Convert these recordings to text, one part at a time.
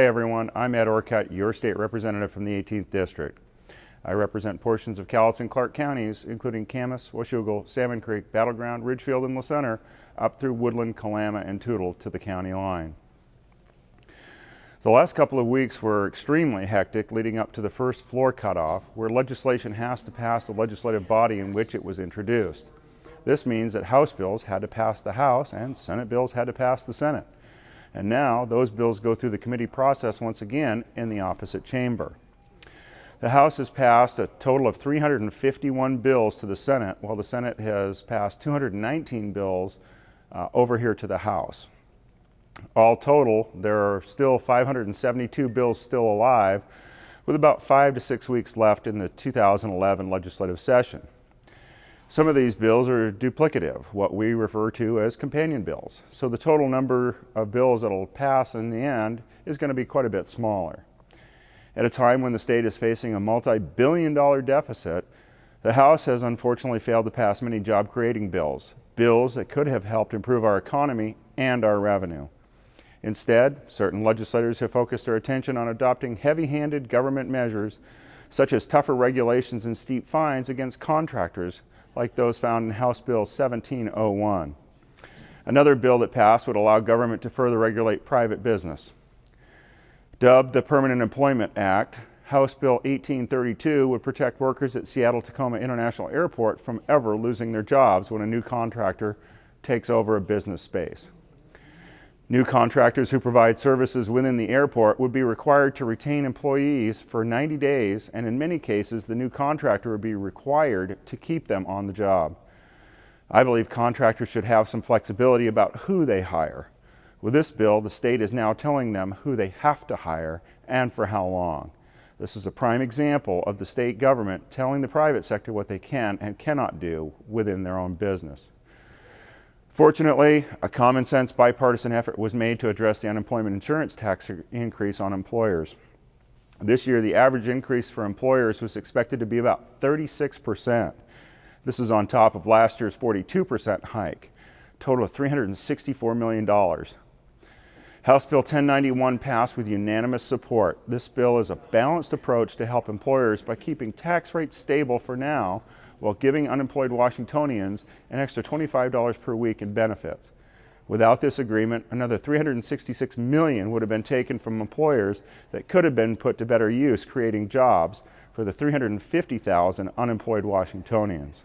Hi everyone, I'm Ed Orcutt, your state representative from the 18th District. I represent portions of Cowlitz and Clark counties, including Camas, Washougal, Salmon Creek, Battleground, Ridgefield, and La Center, up through Woodland, Kalama, and Toutle to the county line. The last couple of weeks were extremely hectic leading up to the first floor cutoff, where legislation has to pass the legislative body in which it was introduced. This means that House bills had to pass the House and Senate bills had to pass the Senate. And now those bills go through the committee process once again in the opposite chamber. The House has passed a total of 351 bills to the Senate, while the Senate has passed 219 bills over here to the House. All total, there are still 572 bills still alive, with about 5 to 6 weeks left in the 2011 legislative session. Some of these bills are duplicative, what we refer to as companion bills. So the total number of bills that will pass in the end is going to be quite a bit smaller. At a time when the state is facing a multi-billion-dollar deficit, the House has unfortunately failed to pass many job-creating bills that could have helped improve our economy and our revenue. Instead, certain legislators have focused their attention on adopting heavy-handed government measures, such as tougher regulations and steep fines against contractors, like those found in House Bill 1701. Another bill that passed would allow government to further regulate private business. Dubbed the Permanent Employment Act, House Bill 1832 would protect workers at Seattle-Tacoma International Airport from ever losing their jobs when a new contractor takes over a business space. New contractors who provide services within the airport would be required to retain employees for 90 days, and in many cases, the new contractor would be required to keep them on the job. I believe contractors should have some flexibility about who they hire. With this bill, the state is now telling them who they have to hire and for how long. This is a prime example of the state government telling the private sector what they can and cannot do within their own business. Fortunately, a common sense bipartisan effort was made to address the unemployment insurance tax increase on employers. This year, the average increase for employers was expected to be about 36%. This is on top of last year's 42% hike, a total of $364 million. House Bill 1091 passed with unanimous support. This bill is a balanced approach to help employers by keeping tax rates stable for now, while giving unemployed Washingtonians an extra $25 per week in benefits. Without this agreement, another $366 million would have been taken from employers that could have been put to better use creating jobs for the 350,000 unemployed Washingtonians.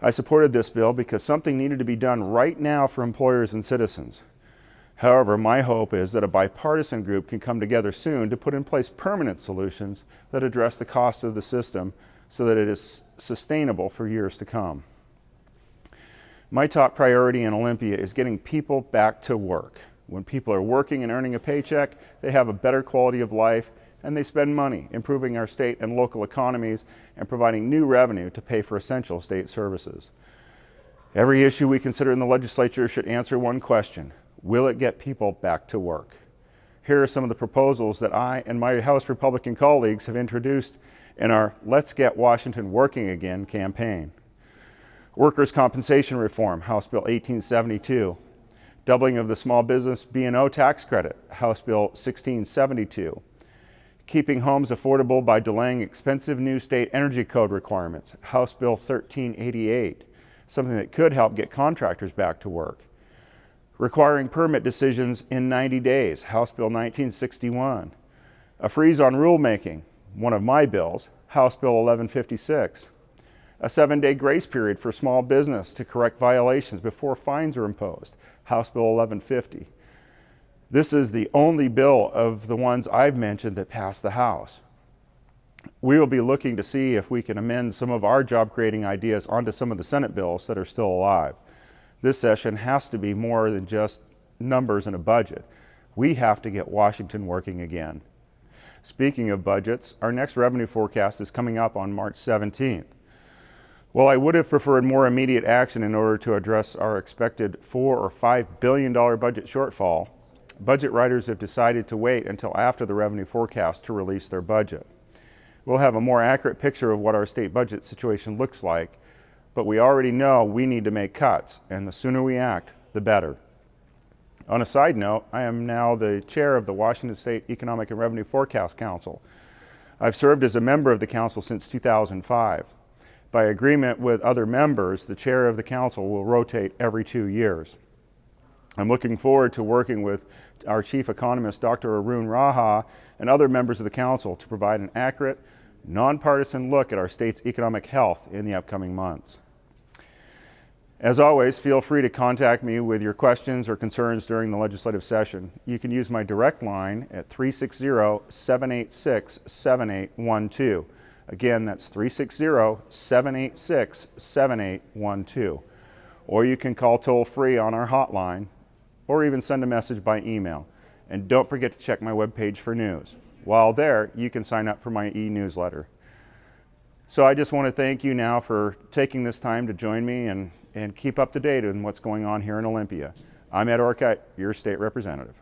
I supported this bill because something needed to be done right now for employers and citizens. However, my hope is that a bipartisan group can come together soon to put in place permanent solutions that address the cost of the system so that it is sustainable for years to come. My top priority in Olympia is getting people back to work. When people are working and earning a paycheck, they have a better quality of life and they spend money improving our state and local economies and providing new revenue to pay for essential state services. Every issue we consider in the legislature should answer one question: will it get people back to work? Here are some of the proposals that I and my House Republican colleagues have introduced in our Let's Get Washington Working Again campaign. Workers' compensation reform, House Bill 1872. Doubling of the small business B&O tax credit, House Bill 1672. Keeping homes affordable by delaying expensive new state energy code requirements, House Bill 1388, something that could help get contractors back to work. Requiring permit decisions in 90 days, House Bill 1961. A freeze on rulemaking, one of my bills, House Bill 1156. A 7-day grace period for small business to correct violations before fines are imposed, House Bill 1150. This is the only bill of the ones I've mentioned that passed the House. We will be looking to see if we can amend some of our job-creating ideas onto some of the Senate bills that are still alive. This session has to be more than just numbers and a budget. We have to get Washington working again. Speaking of budgets, our next revenue forecast is coming up on March 17th. While I would have preferred more immediate action in order to address our expected $4 or $5 billion budget shortfall, budget writers have decided to wait until after the revenue forecast to release their budget. We'll have a more accurate picture of what our state budget situation looks like, but we already know we need to make cuts, and the sooner we act, the better. On a side note, I am now the chair of the Washington State Economic and Revenue Forecast Council. I've served as a member of the council since 2005. By agreement with other members, the chair of the council will rotate every 2 years. I'm looking forward to working with our chief economist, Dr. Arun Raha, and other members of the council to provide an accurate, nonpartisan look at our state's economic health in the upcoming months. As always, feel free to contact me with your questions or concerns during the legislative session. You can use my direct line at 360-786-7812. Again, that's 360-786-7812. Or you can call toll-free on our hotline, or even send a message by email. And don't forget to check my webpage for news. While there, you can sign up for my e-newsletter. So I just want to thank you now for taking this time to join me and keep up to date on what's going on here in Olympia. I'm Ed Orcutt, your state representative.